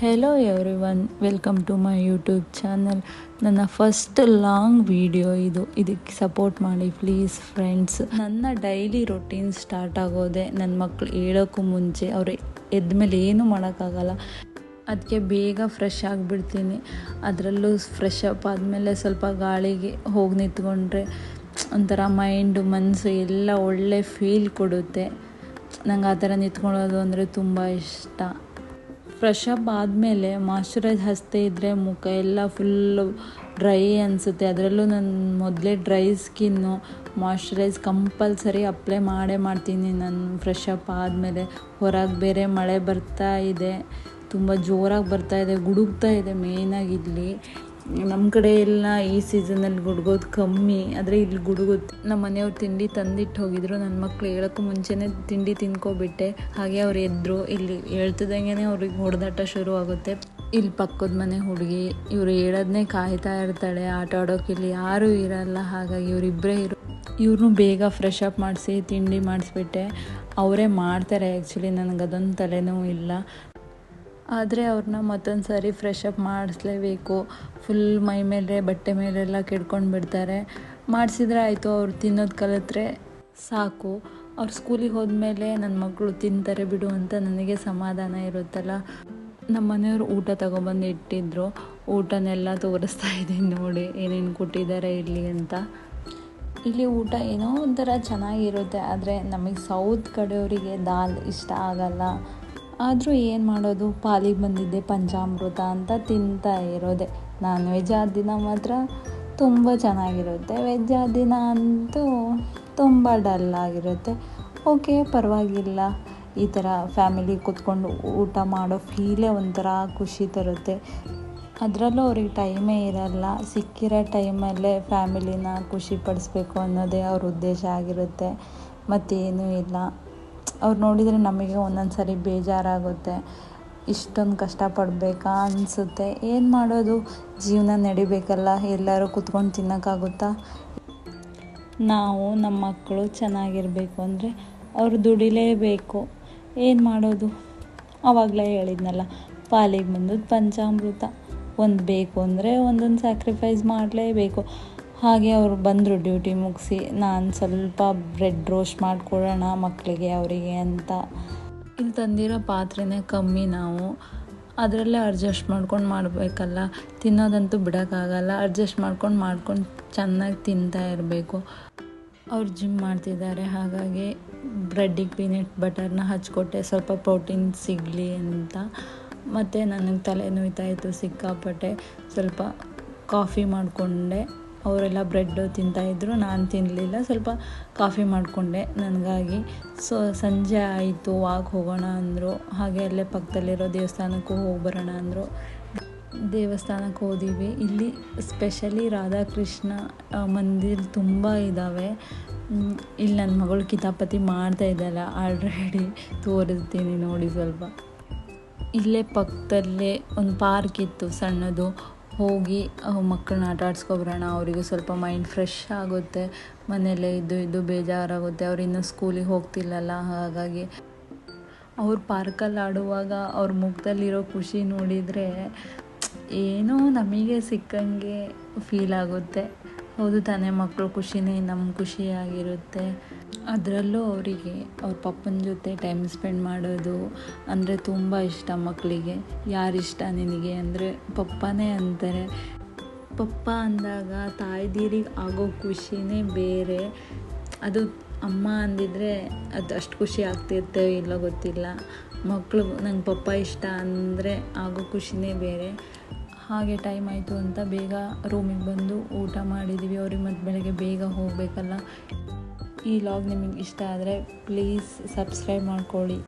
Hello everyone, welcome to my YouTube channel. ನನ್ನ first long video ಇದಕ್ಕೆ support ಮಾಡಿ please friends. ನನ್ನ daily routine start ಆಗೋದೆ ನನ್ನ ಮಕ್ಕಳು ಹೇಳೋಕ್ಕೂ ಮುಂಚೆ. ಅವರು ಎದ್ಮೇಲೆ ಏನೂ ಮಾಡೋಕ್ಕಾಗಲ್ಲ, ಅದಕ್ಕೆ ಬೇಗ ಫ್ರೆಶ್ ಆಗಿಬಿಡ್ತೀನಿ. ಅದರಲ್ಲೂ ಫ್ರೆಶ್ ಅಪ್ ಆದಮೇಲೆ ಸ್ವಲ್ಪ ಗಾಳಿಗೆ ಹೋಗಿ ನಿಂತ್ಕೊಂಡ್ರೆ ಒಂಥರ ಮೈಂಡು ಮನಸ್ಸು ಎಲ್ಲ ಒಳ್ಳೆ ಫೀಲ್ ಕೊಡುತ್ತೆ. ನಂಗೆ ಆ ಥರ ನಿಂತ್ಕೊಳ್ಳೋದು ಅಂದರೆ ತುಂಬ ಇಷ್ಟ. ಫ್ರೆಶ್ ಅಪ್ ಆದಮೇಲೆ ಮಾಯ್ಶ್ಚರೈಸ್ ಹಚ್ತಾ ಇದ್ದರೆ ಮುಖ ಎಲ್ಲ ಫುಲ್ಲು ಡ್ರೈ ಅನಿಸುತ್ತೆ. ಅದರಲ್ಲೂ ನನ್ನ ಮೊದಲೇ dry skin, moisturise compulsory apply ಮಾಡ್ತೀನಿ ನಾನು ಫ್ರೆಶ್ ಅಪ್ ಆದಮೇಲೆ. ಹೊರಗೆ ಬೇರೆ ಮಳೆ ಬರ್ತಾ ಇದೆ, ತುಂಬ ಜೋರಾಗಿ ಬರ್ತಾ ಇದೆ, ಗುಡುಗ್ತಾ ಇದೆ. ಮೇಯ್ನಾಗಿ ಇಲ್ಲಿ ನಮ್ಮ ಕಡೆ ಎಲ್ಲ ಈ ಸೀಸನಲ್ಲಿ ಗುಡುಗೋದು ಕಮ್ಮಿ, ಆದರೆ ಇಲ್ಲಿ ಗುಡುಗುತ್ತೆ. ನಮ್ಮ ಮನೆಯವ್ರು ತಿಂಡಿ ತಂದಿಟ್ಟು ಹೋಗಿದ್ರು. ನನ್ನ ಮಕ್ಕಳು ಹೇಳೋಕ್ಕೂ ಮುಂಚೆನೇ ತಿಂಡಿ ತಿನ್ಕೊಬಿಟ್ಟೆ. ಹಾಗೆ ಅವ್ರು ಎದ್ದರು. ಇಲ್ಲಿ ಹೇಳ್ತಿದ್ದಂಗೆ ಅವ್ರಿಗೆ ಹೊಡೆದಾಟ ಶುರು ಆಗುತ್ತೆ. ಇಲ್ಲಿ ಪಕ್ಕದ ಮನೆ ಹುಡುಗಿ ಇವರು ಹೇಳೋದನ್ನೇ ಕಾಯ್ತಾ ಇರ್ತಾಳೆ. ಆಟ ಆಡೋಕೆ ಇಲ್ಲಿ ಯಾರೂ ಇರಲ್ಲ, ಹಾಗಾಗಿ ಇವರಿಬ್ಬರೇ ಇವ್ರನ್ನೂ ಬೇಗ ಫ್ರೆಶ್ ಅಪ್ ಮಾಡಿಸಿ ತಿಂಡಿ ಮಾಡಿಸ್ಬಿಟ್ಟೆ. ಅವರೇ ಮಾಡ್ತಾರೆ ಆ್ಯಕ್ಚುಲಿ, ನನಗದೊಂದು ತಲೆನೋವು ಇಲ್ಲ. ಆದರೆ ಅವ್ರನ್ನ ಮತ್ತೊಂದು ಸಾರಿ ಫ್ರೆಶ್ ಅಪ್ ಮಾಡಿಸ್ಲೇಬೇಕು. ಫುಲ್ ಮೈ ಮೇಲೆ ಬಟ್ಟೆ ಮೇಲೆಲ್ಲ ಕೆಡ್ಕೊಂಡು ಬಿಡ್ತಾರೆ. ಮಾಡಿಸಿದ್ರೆ ಆಯಿತು, ಅವ್ರು ತಿನ್ನೋದು ಕಲಿತ್ರೆ ಸಾಕು. ಅವ್ರು ಸ್ಕೂಲಿಗೆ ಹೋದ್ಮೇಲೆ ನನ್ನ ಮಕ್ಕಳು ತಿಂತಾರೆ ಬಿಡು ಅಂತ ನನಗೆ ಸಮಾಧಾನ ಇರುತ್ತಲ್ಲ. ನಮ್ಮ ಮನೆಯವರು ಊಟ ತಗೊಬಂದು ಇಟ್ಟಿದ್ರು. ಊಟನೆಲ್ಲ ತೋರಿಸ್ತಾ ಇದ್ದೀನಿ ನೋಡಿ, ಏನೇನು ಕೊಟ್ಟಿದ್ದಾರೆ ಇಲ್ಲಿ ಅಂತ. ಇಲ್ಲಿ ಊಟ ಏನೋ ಒಂಥರ ಚೆನ್ನಾಗಿರುತ್ತೆ, ಆದರೆ ನಮಗೆ ಸೌತ್ ಕಡೆಯವರಿಗೆ ದಾಲ್ ಇಷ್ಟ ಆಗಲ್ಲ. ಆದರೂ ಏನು ಮಾಡೋದು, ಪಾಲಿಗೆ ಬಂದಿದ್ದೆ ಪಂಚಾಮೃತ ಅಂತ ತಿಂತಾ ಇರೋದೆ. ನಾನ್ ವೆಜ್ ಆದ ದಿನ ಮಾತ್ರ ತುಂಬ ಚೆನ್ನಾಗಿರುತ್ತೆ, ವೆಜ್ ಆದ ದಿನ ಅಂತೂ ತುಂಬ ಡಲ್ ಆಗಿರುತ್ತೆ. ಓಕೆ, ಪರವಾಗಿಲ್ಲ. ಈ ಥರ ಫ್ಯಾಮಿಲಿ ಕೂತ್ಕೊಂಡು ಊಟ ಮಾಡೋ ಫೀಲೇ ಒಂಥರ ಖುಷಿ ತರುತ್ತೆ. ಅದರಲ್ಲೂ ಅವ್ರಿಗೆ ಟೈಮೇ ಇರಲ್ಲ. ಸಿಕ್ಕಿರೋ ಟೈಮಲ್ಲೇ ಫ್ಯಾಮಿಲಿನ ಖುಷಿ ಪಡಿಸ್ಬೇಕು ಅನ್ನೋದೇ ಅವ್ರ ಉದ್ದೇಶ ಆಗಿರುತ್ತೆ, ಮತ್ತೇನೂ ಇಲ್ಲ. ಅವ್ರು ನೋಡಿದರೆ ನಮಗೆ ಒಂದೊಂದು ಸರಿ ಬೇಜಾರಾಗುತ್ತೆ. ಇಷ್ಟೊಂದು ಕಷ್ಟಪಡಬೇಕಾ ಅನಿಸುತ್ತೆ. ಏನು ಮಾಡೋದು, ಜೀವನ ನಡಿಬೇಕಲ್ಲ, ಎಲ್ಲರೂ ಕೂತ್ಕೊಂಡು ತಿನ್ನೋಕ್ಕಾಗುತ್ತಾ? ನಾವು ನಮ್ಮ ಮಕ್ಕಳು ಚೆನ್ನಾಗಿರಬೇಕು ಅಂದರೆ ಅವರು ದುಡಿಲೇಬೇಕು. ಏನು ಮಾಡೋದು? ಆವಾಗಲೇ ಹೇಳಿದ್ನಲ್ಲ, ಪಾಲಿಗೆ ಬಂದದ್ದು ಪಂಚಾಮೃತ. ಒಂದು ಬೇಕು ಅಂದರೆ ಒಂದೊಂದು ಸ್ಯಾಕ್ರಿಫೈಸ್ ಮಾಡಲೇಬೇಕು. ಹಾಗೆ ಅವರು ಬಂದರು ಡ್ಯೂಟಿ ಮುಗಿಸಿ. ನಾನು ಸ್ವಲ್ಪ ಬ್ರೆಡ್ ರೋಸ್ಟ್ ಮಾಡಿಕೊಡೋಣ ಮಕ್ಕಳಿಗೆ ಅವರಿಗೆ ಅಂತ. ಇಲ್ಲಿ ತಂದಿರೋ ಪಾತ್ರೆನೇ ಕಮ್ಮಿ, ನಾವು ಅದರಲ್ಲೇ ಅಡ್ಜಸ್ಟ್ ಮಾಡ್ಕೊಂಡು ಮಾಡಬೇಕಲ್ಲ. ತಿನ್ನೋದಂತೂ ಬಿಡೋಕ್ಕಾಗಲ್ಲ, ಅಡ್ಜಸ್ಟ್ ಮಾಡ್ಕೊಂಡು ಚೆನ್ನಾಗಿ ತಿಂತಾ ಇರಬೇಕು. ಅವ್ರು ಜಿಮ್ ಮಾಡ್ತಿದ್ದಾರೆ, ಹಾಗಾಗಿ ಬ್ರೆಡ್ಡಿಗೆ ಪೀನಟ್ ಬಟರ್ನ ಹಚ್ಕೊಟ್ಟೆ, ಸ್ವಲ್ಪ ಪ್ರೋಟೀನ್ ಸಿಗಲಿ ಅಂತ. ಮತ್ತು ನನಗೆ ತಲೆ ನೋಯ್ತಾಯಿತ್ತು ಸಿಕ್ಕಾಪಟ್ಟೆ. ಸ್ವಲ್ಪ ಕಾಫಿ ಮಾಡಿಕೊಂಡೆ. ಅವರೆಲ್ಲ ಬ್ರೆಡ್ಡು ತಿಂತಾಯಿದ್ರು, ನಾನು ತಿನ್ನಲಿಲ್ಲ. ಸ್ವಲ್ಪ ಕಾಫಿ ಮಾಡಿಕೊಂಡೆ ನನಗಾಗಿ. ಸಂಜೆ ಆಯಿತು, ವಾಕ್ ಹೋಗೋಣ ಅಂದರು. ಹಾಗೆ ಅಲ್ಲೇ ಪಕ್ಕದಲ್ಲಿರೋ ದೇವಸ್ಥಾನಕ್ಕೂ ಹೋಗಿ ಬರೋಣ ಅಂದರು. ದೇವಸ್ಥಾನಕ್ಕೆ ಹೋದಿವಿ. ಇಲ್ಲಿ ಸ್ಪೆಷಲಿ ರಾಧಾಕೃಷ್ಣ ಮಂದಿರ ತುಂಬ ಇದ್ದಾವೆ. ಇಲ್ಲಿ ನನ್ನ ಮಗಳು ಕಿತಾಪತಿ ಮಾಡ್ತಾ ಇದ್ದಲ್ಲ, ಆಲ್ರೆಡಿ ತೋರಿಸ್ತೀನಿ ನೋಡಿ ಸ್ವಲ್ಪ. ಇಲ್ಲೇ ಪಕ್ಕದಲ್ಲೇ ಒಂದು ಪಾರ್ಕ್ ಇತ್ತು ಸಣ್ಣದು. ಹೋಗಿ ಮಕ್ಕಳನ್ನ ಆಟ ಆಡಿಸ್ಕೊಬರೋಣ, ಅವರಿಗೂ ಸ್ವಲ್ಪ ಮೈಂಡ್ ಫ್ರೆಶ್ ಆಗುತ್ತೆ. ಮನೆಯಲ್ಲೇ ಇದ್ದು ಬೇಜಾರಾಗುತ್ತೆ. ಅವ್ರು ಇನ್ನೂ ಸ್ಕೂಲಿಗೆ ಹೋಗ್ತಿಲ್ಲಲ್ಲ, ಹಾಗಾಗಿ ಅವ್ರು ಪಾರ್ಕಲ್ಲಿ ಆಡುವಾಗ ಅವ್ರ ಮುಖದಲ್ಲಿರೋ ಖುಷಿ ನೋಡಿದರೆ ಏನೋ ನಮಗೆ ಸಿಕ್ಕಂಗೆ ಫೀಲ್ ಆಗುತ್ತೆ. ಹೌದು ತಾನೇ, ಮಕ್ಕಳು ಖುಷಿನೇ ನಮ್ಮ ಖುಷಿಯಾಗಿರುತ್ತೆ. ಅದರಲ್ಲೂ ಅವರಿಗೆ ಅವ್ರ ಪಪ್ಪನ ಜೊತೆ ಟೈಮ್ ಸ್ಪೆಂಡ್ ಮಾಡೋದು ಅಂದರೆ ತುಂಬ ಇಷ್ಟ ಮಕ್ಕಳಿಗೆ. ಯಾರಿಷ್ಟ ನಿನಗೆ ಅಂದರೆ ಪಪ್ಪನೇ ಅಂತಾರೆ. ಪಪ್ಪ ಅಂದಾಗ ತಾಯ್ದೀರಿಗೆ ಆಗೋ ಖುಷಿನೇ ಬೇರೆ. ಅದು ಅಮ್ಮ ಅಂದಿದ್ರೆ ಅದು ಅಷ್ಟು ಖುಷಿ ಆಗ್ತಿರ್ತೇವೆ ಇಲ್ಲೋ ಗೊತ್ತಿಲ್ಲ. ಮಕ್ಕಳು ನಂಗೆ ಪಪ್ಪ ಇಷ್ಟ ಅಂದರೆ ಆಗೋ ಖುಷಿನೇ ಬೇರೆ. ಹಾಗೆ ಟೈಮ್ ಆಯಿತು ಅಂತ ಬೇಗ ರೂಮಿಗೆ ಬಂದು ಊಟ ಮಾಡಿದ್ದೀವಿ. ಅವ್ರಿಗೆ ಮತ್ತು ಬೆಳಗ್ಗೆ ಬೇಗ ಹೋಗಬೇಕಲ್ಲ. ಈ ವ್ಲಾಗ್ ನಿಮಗೆ ಇಷ್ಟ ಆದರೆ ಪ್ಲೀಸ್ ಸಬ್ಸ್ಕ್ರೈಬ್ ಮಾಡ್ಕೊಳ್ಳಿ.